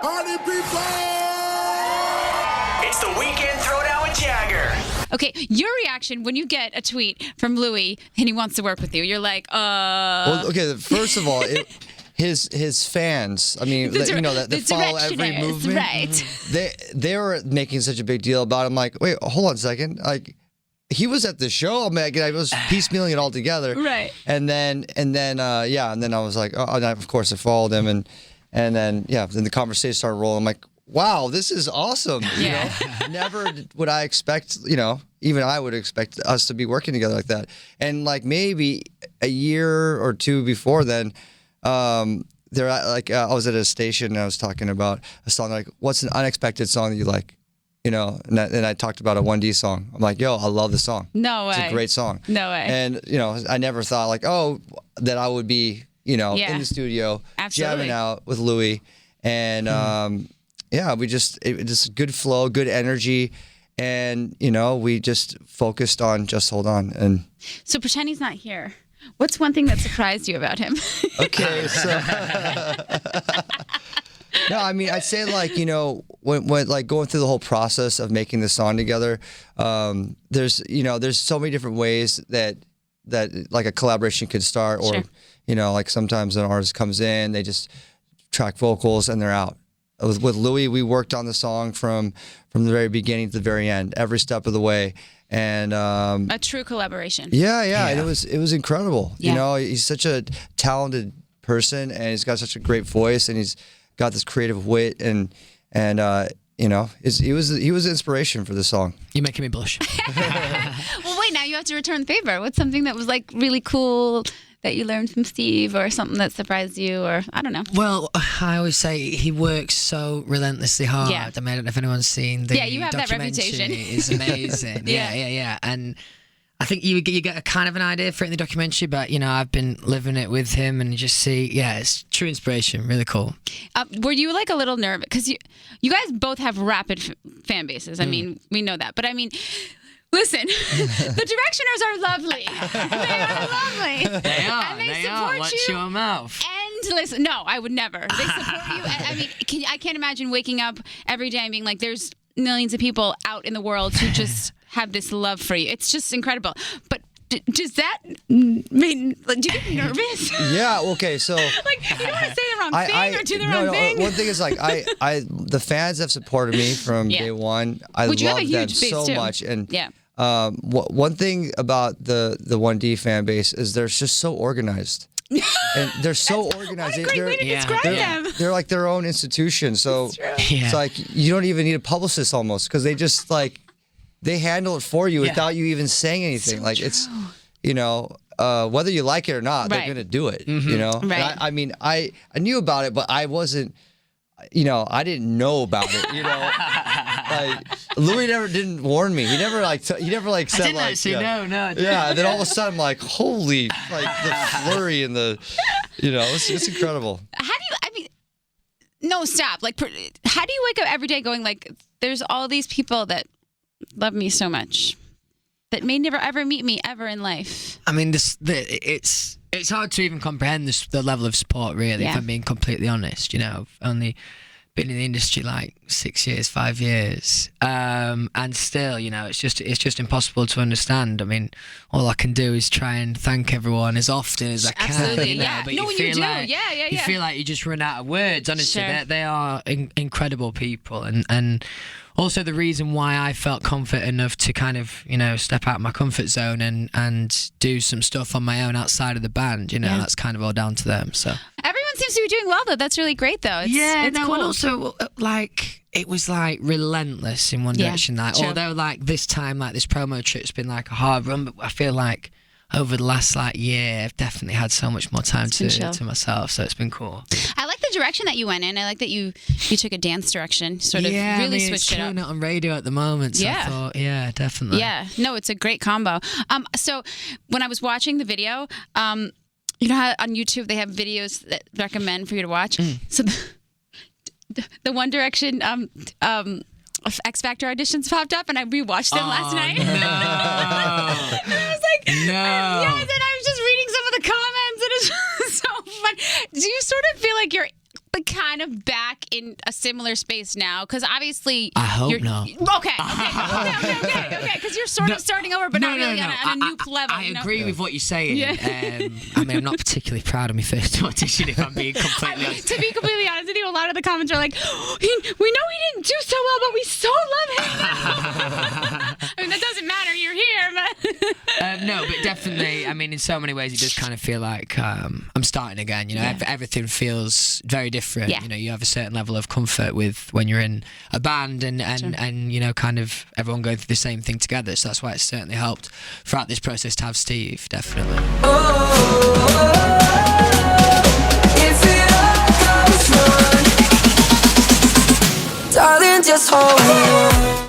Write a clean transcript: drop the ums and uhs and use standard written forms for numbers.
Party people! It's the Weekend Throwdown with Jagger. Okay, your reaction when you get a tweet from Louis and he wants to work with you, you're like, Well, okay, first of all, his fans, I mean, that follow every movement. Right. They were making such a big deal about it. I'm like, wait, hold on a second. Like, he was at the show. I'm like, I was piecemealing it all together. Right. And then I was like, oh, and of course I followed him, and then the conversation started rolling. I'm like, wow, this is awesome. You know, never would I expect, even I would expect us to be working together like that. And like maybe a year or two before then, I was at a station and I was talking about a song, like, what's an unexpected song that you like? And I talked about a 1D song. I'm like, yo, I love the song. No way. It's a great song. No way. And, I never thought like, that I would be, in the studio, jamming out with Louis. And, we just good flow, good energy. And, we just focused on Just Hold On. And so pretend he's not here. What's one thing that surprised you about him? Okay, so... No, I mean, I'd say like, when like going through the whole process of making the song together, there's so many different ways that like a collaboration could start, or, like sometimes an artist comes in, they just track vocals and they're out. With Louis, we worked on the song from the very beginning to the very end, every step of the way. And a true collaboration. Yeah. And it was incredible. Yeah. He's such a talented person, and he's got such a great voice, and he's got this creative wit, and he was the inspiration for the song. You're making me blush. Well, wait, now you have to return the favor. What's something that was like really cool that you learned from Steve, or something that surprised you, or I don't know? Well, I always say he works so relentlessly hard. Yeah. I mean, I don't know if anyone's seen the you have that reputation. It's amazing. Yeah. And I think you get a kind of an idea for it in the documentary, but I've been living it with him, and you just see, it's true inspiration. Really cool. Were you like a little nervous? Because you guys both have rapid fan bases. I mean, we know that, but I mean, listen, the Directioners are lovely. They are lovely. They are. And they they support are. Watch you. your mouth. And listen, no, I would never. They support you. I mean, I can't imagine waking up every day and being like, there's millions of people out in the world who just have this love for you. It's just incredible. But does that mean, like, do you get nervous? Yeah. Okay. So like, you don't want to say the wrong thing or do the wrong thing. One thing is like the fans have supported me from day one. I love them so much. And one thing about the 1D fan base is they're just so organized. And they're so organized. What a great way to describe them. They're like their own institution. So it's like you don't even need a publicist almost, because they just like they handle it for you without you even saying anything. So like true. It's whether you like it or not, they're gonna do it. Right. I mean, I knew about it, but I wasn't. I didn't know about it. Like Louis didn't warn me. He never said no. Yeah, and then all of a sudden I'm like, holy, like the flurry and the, it's incredible. How do you? I mean, no, stop. Like, how do you wake up every day going like, there's all these people that love me so much that may never ever meet me ever in life? I mean, it's hard to even comprehend the level of support, really, if I'm being completely honest. I've only been in the industry like 5 years, and still, it's just impossible to understand. I mean, all I can do is try and thank everyone as often as I can. Absolutely, But you do. You feel like you just run out of words. Honestly, Sure. they are incredible people, and also the reason why I felt confident enough to kind of, step out of my comfort zone and do some stuff on my own outside of the band, that's kind of all down to them. So everyone seems to be doing well, though. That's really great, though. It's cool. And also, like, it was like relentless in One Direction. Like, although like this time, like this promo trip's been like a hard run, but I feel like over the last year, I've definitely had so much more time to myself. So it's been cool. I like the direction that you went in. I like that you took a dance direction, switched it up. It's killing it on radio at the moment. So I thought, definitely. Yeah, no, it's a great combo. So when I was watching the video, you know how on YouTube they have videos that recommend for you to watch. So the One Direction X Factor auditions popped up, and I rewatched them last night. No. And I was like, yes, and I was just reading some of the comments, and it's so fun. Do you sort of feel like you're, like, kind of back in a similar space now? Because obviously, I hope not. Okay. Because you're sort of starting over, but not really on a new level. I agree with what you're saying. Yeah. I mean, I'm not particularly proud of my first audition, if I'm being completely honest. To be completely honest with you, a lot of the comments are like, we know he didn't do so well, but we so love him. I mean, that doesn't matter. You're here, but no, but definitely. I mean, in so many ways, it does kind of feel like I'm starting again. You know, everything feels very different. Yeah. You know, you have a certain level of comfort with when you're in a band and you know, kind of everyone going through the same thing together. So that's why it's certainly helped throughout this process to have Steve. Definitely. If it all goes wrong, darling, just hold on.